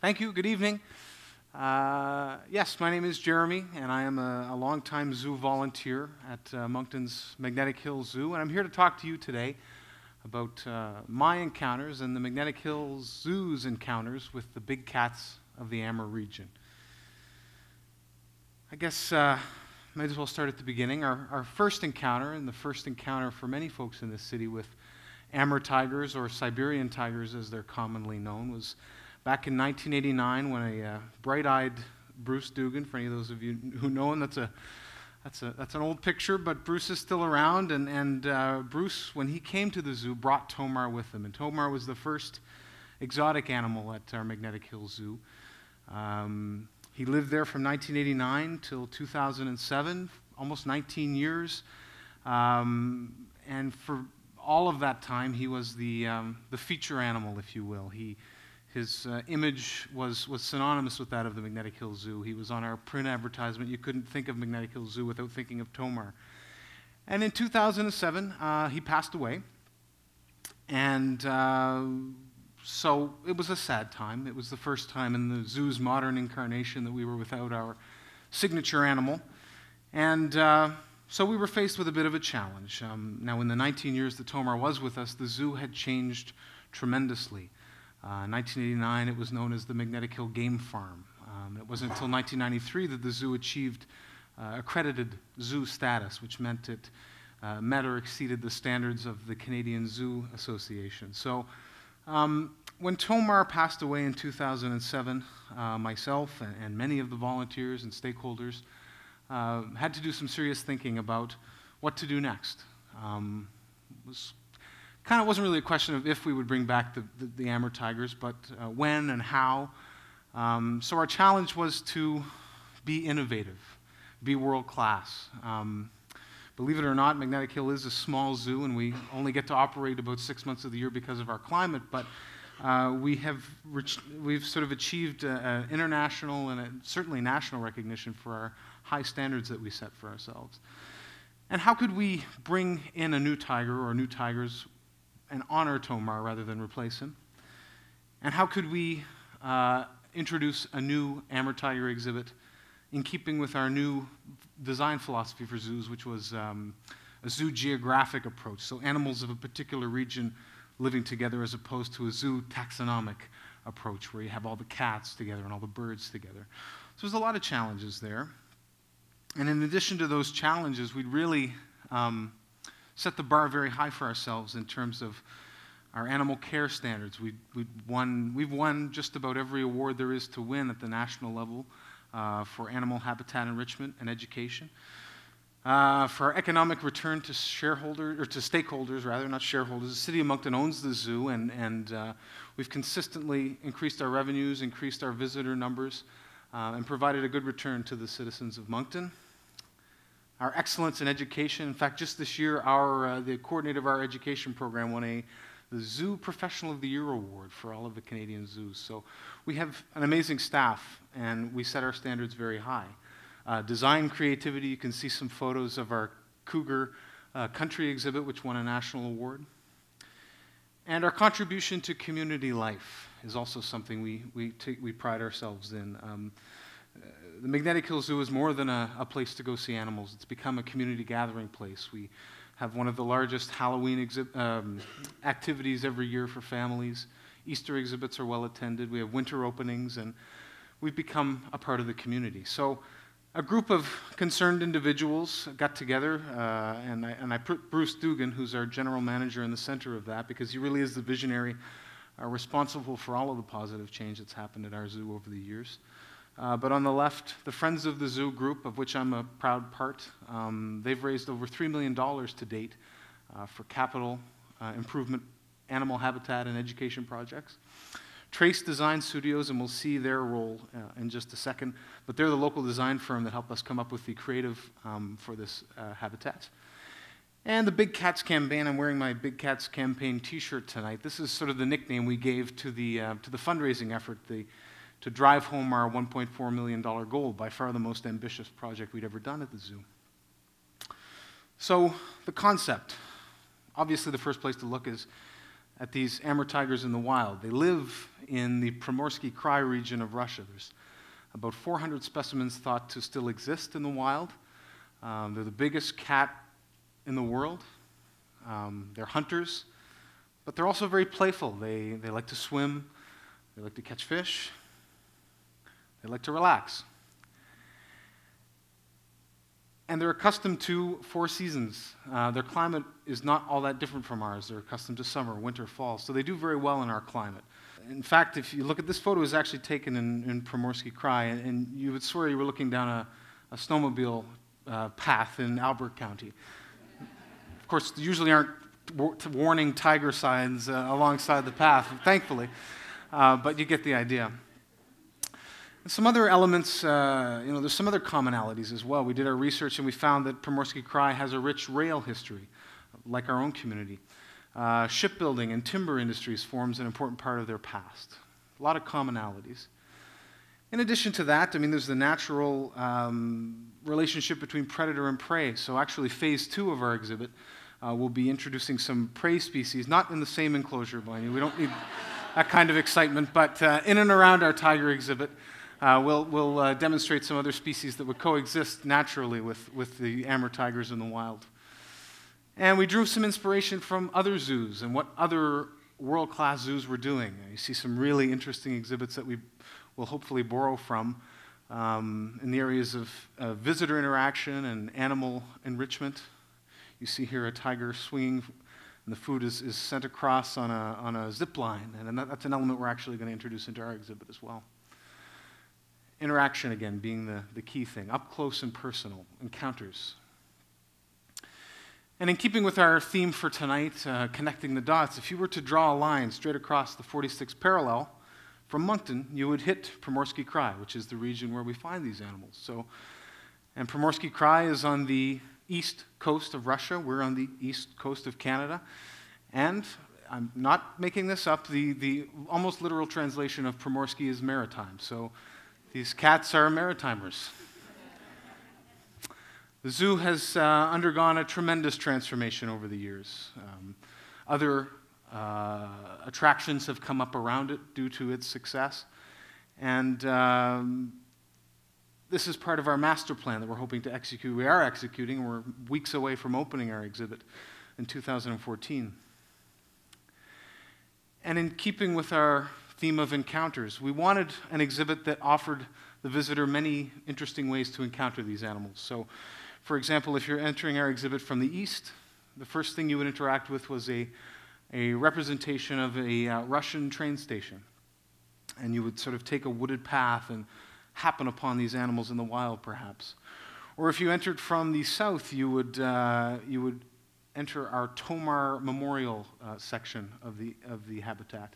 Thank you. Good evening. Yes, my name is Jeremy, and I am a longtime zoo volunteer at Moncton's Magnetic Hills Zoo, and I'm here to talk to you today about my encounters and the Magnetic Hills Zoo's encounters with the big cats of the Amur region. I guess might as well start at the beginning. Our first encounter, and the first encounter for many folks in this city with Amur tigers, or Siberian tigers as they're commonly known, was back in 1989 when a bright-eyed Bruce Dugan, for any of those of you who know him, that's an old picture, but Bruce is still around, and Bruce, when he came to the zoo, brought Tomar with him, and Tomar was the first exotic animal at our Magnetic Hills Zoo. He lived there from 1989 till 2007, almost 19 years, and for all of that time, he was the feature animal, if you will. His image was synonymous with that of the Magnetic Hills Zoo. He was on our print advertisement. You couldn't think of Magnetic Hills Zoo without thinking of Tomar. And in 2007, he passed away. And so it was a sad time. It was the first time in the zoo's modern incarnation that we were without our signature animal. And so we were faced with a bit of a challenge. Now, in the 19 years that Tomar was with us, the zoo had changed tremendously. In 1989, it was known as the Magnetic Hill Game Farm. It wasn't until 1993 that the zoo achieved accredited zoo status, which meant it met or exceeded the standards of the Canadian Zoo Association. So when Tomar passed away in 2007, myself and many of the volunteers and stakeholders had to do some serious thinking about what to do next. It wasn't really a question of if we would bring back the Amur tigers, but when and how. So our challenge was to be innovative, be world-class. Believe it or not, Magnetic Hill is a small zoo, and we only get to operate about 6 months of the year because of our climate, but we've sort of achieved international and certainly national recognition for our high standards that we set for ourselves. And how could we bring in a new tiger or new tigers and honor Tomar rather than replace him? And how could we introduce a new Amur tiger exhibit in keeping with our new design philosophy for zoos, which was a zoo geographic approach, so animals of a particular region living together as opposed to a zoo taxonomic approach where you have all the cats together and all the birds together. So there's a lot of challenges there. And in addition to those challenges, we'd really set the bar very high for ourselves in terms of our animal care standards. We've won just about every award there is to win at the national level for animal habitat enrichment and education. For our economic return to shareholders, or to stakeholders rather, not shareholders, the City of Moncton owns the zoo, and we've consistently increased our revenues, increased our visitor numbers, and provided a good return to the citizens of Moncton. Our excellence in education. In fact, just this year, the coordinator of our education program won the Zoo Professional of the Year award for all of the Canadian zoos. So we have an amazing staff, and we set our standards very high. Design creativity, you can see some photos of our cougar country exhibit, which won a national award. And our contribution to community life is also something we pride ourselves in. The Magnetic Hills Zoo is more than a place to go see animals. It's become a community gathering place. We have one of the largest Halloween activities every year for families. Easter exhibits are well attended. We have winter openings, and we've become a part of the community. So a group of concerned individuals got together, and I put Bruce Dugan, who's our general manager, in the center of that, because he really is the visionary responsible for all of the positive change that's happened at our zoo over the years. But on the left, the Friends of the Zoo group, of which I'm a proud part, they've raised over $3 million to date for capital improvement, animal habitat, and education projects. Trace Design Studios, and we'll see their role in just a second, but they're the local design firm that helped us come up with the creative for this habitat. And the Big Cats campaign. I'm wearing my Big Cats campaign t-shirt tonight. This is sort of the nickname we gave to the fundraising effort, to drive home our $1.4 million goal, by far the most ambitious project we'd ever done at the zoo. So the concept. Obviously, the first place to look is at these Amur tigers in the wild. They live in the Primorsky Krai region of Russia. There's about 400 specimens thought to still exist in the wild. They're the biggest cat in the world. They're hunters, but they're also very playful. They like to swim, they like to catch fish, they like to relax. And they're accustomed to 4 seasons. Their climate is not all that different from ours. They're accustomed to summer, winter, fall, so they do very well in our climate. In fact, if you look at this photo, it was actually taken in Primorsky Krai, and you would swear you were looking down a snowmobile path in Albert County. Of course, there usually aren't warning tiger signs alongside the path, thankfully, but you get the idea. And some other elements, there's some other commonalities as well. We did our research and we found that Primorsky Krai has a rich rail history, like our own community. Shipbuilding and timber industries forms an important part of their past. A lot of commonalities. In addition to that, there's the natural relationship between predator and prey. So actually, phase 2 of our exhibit will be introducing some prey species, not in the same enclosure, mind you. We don't need that kind of excitement, but in and around our tiger exhibit, we'll demonstrate some other species that would coexist naturally with the Amur tigers in the wild. And we drew some inspiration from other zoos and what other world-class zoos were doing. You see some really interesting exhibits that we will hopefully borrow from in the areas of visitor interaction and animal enrichment. You see here a tiger swinging, and the food is sent across on a zip line, and that's an element we're actually going to introduce into our exhibit as well. Interaction, again, being the key thing, up close and personal, encounters. And in keeping with our theme for tonight, connecting the dots, if you were to draw a line straight across the 46th parallel from Moncton, you would hit Primorsky Krai, which is the region where we find these animals. And Primorsky Krai is on the east coast of Russia. We're on the east coast of Canada. And I'm not making this up, the almost literal translation of Primorsky is maritime. So these cats are maritimers. The zoo has undergone a tremendous transformation over the years. Other attractions have come up around it due to its success. And this is part of our master plan that we're hoping to execute. We are executing. We're weeks away from opening our exhibit in 2014. And in keeping with our theme of encounters, we wanted an exhibit that offered the visitor many interesting ways to encounter these animals. So, for example, if you're entering our exhibit from the east, the first thing you would interact with was a representation of a Russian train station. And you would sort of take a wooded path and happen upon these animals in the wild, perhaps. Or if you entered from the south, you would enter our Tomar Memorial section of the habitat.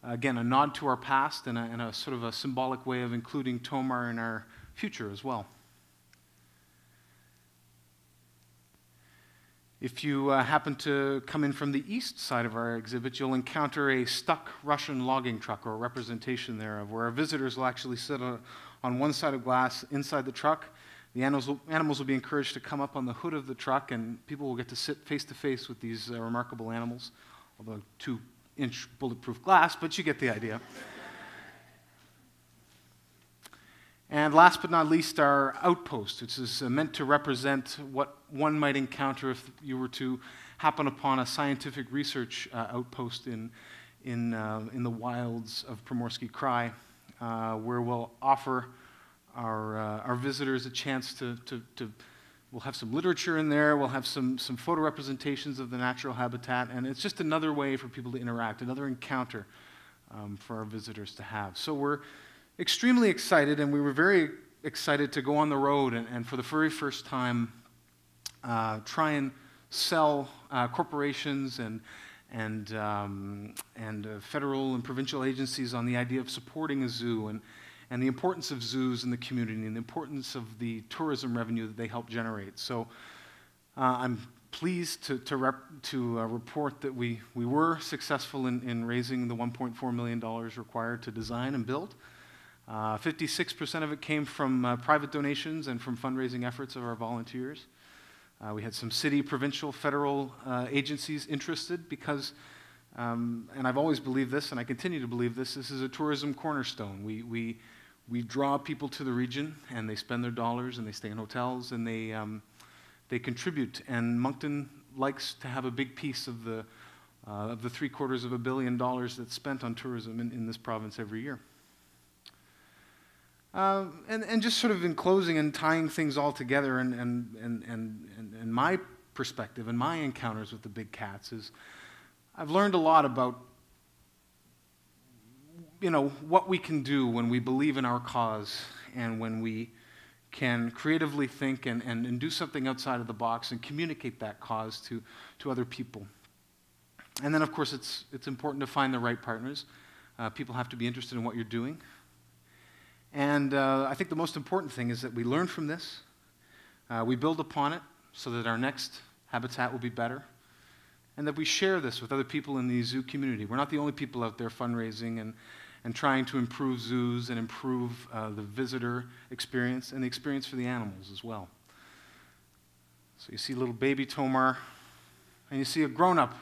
Again, a nod to our past and a sort of a symbolic way of including Tomar in our future as well. If you happen to come in from the east side of our exhibit, you'll encounter a stuck Russian logging truck, or a representation thereof, where our visitors will actually sit on one side of glass inside the truck. The animals will be encouraged to come up on the hood of the truck, and people will get to sit face-to-face with these remarkable animals, although 2-inch bulletproof glass, but you get the idea. And last but not least, our outpost, which is meant to represent what one might encounter if you were to happen upon a scientific research outpost in the wilds of Primorsky Krai, where we'll offer our visitors a chance we'll have some literature in there, we'll have some photo representations of the natural habitat, and it's just another way for people to interact, another encounter for our visitors to have. So we're extremely excited, and we were very excited to go on the road and for the very first time try and sell corporations and federal and provincial agencies on the idea of supporting a zoo and the importance of zoos in the community and the importance of the tourism revenue that they help generate. So I'm pleased to report that we were successful in raising the $1.4 million required to design and build. 56% of it came from private donations and from fundraising efforts of our volunteers. We had some city, provincial, federal agencies interested because and I've always believed this, and I continue to believe this is a tourism cornerstone. We draw people to the region, and they spend their dollars, and they stay in hotels, and they contribute. And Moncton likes to have a big piece of the $750 million that's spent on tourism in this province every year. And just sort of in closing and tying things all together, and my perspective and my encounters with the big cats is, I've learned a lot about, what we can do when we believe in our cause and when we can creatively think and do something outside of the box and communicate that cause to other people. And then, of course, it's important to find the right partners. People have to be interested in what you're doing. And I think the most important thing is that we learn from this, we build upon it so that our next habitat will be better, and that we share this with other people in the zoo community. We're not the only people out there fundraising and trying to improve zoos and improve the visitor experience and the experience for the animals as well. So you see little baby Tomar, and you see a grown-up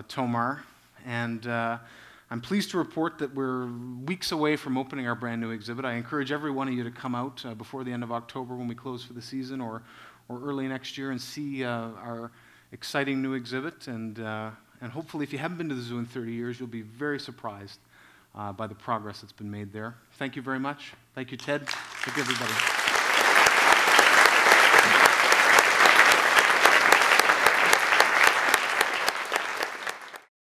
Tomar, and I'm pleased to report that we're weeks away from opening our brand new exhibit. I encourage every one of you to come out before the end of October when we close for the season, or early next year, and see our exciting new exhibit. And hopefully, if you haven't been to the zoo in 30 years, you'll be very surprised by the progress that's been made there. Thank you very much. Thank you, Ted. Thank you, everybody.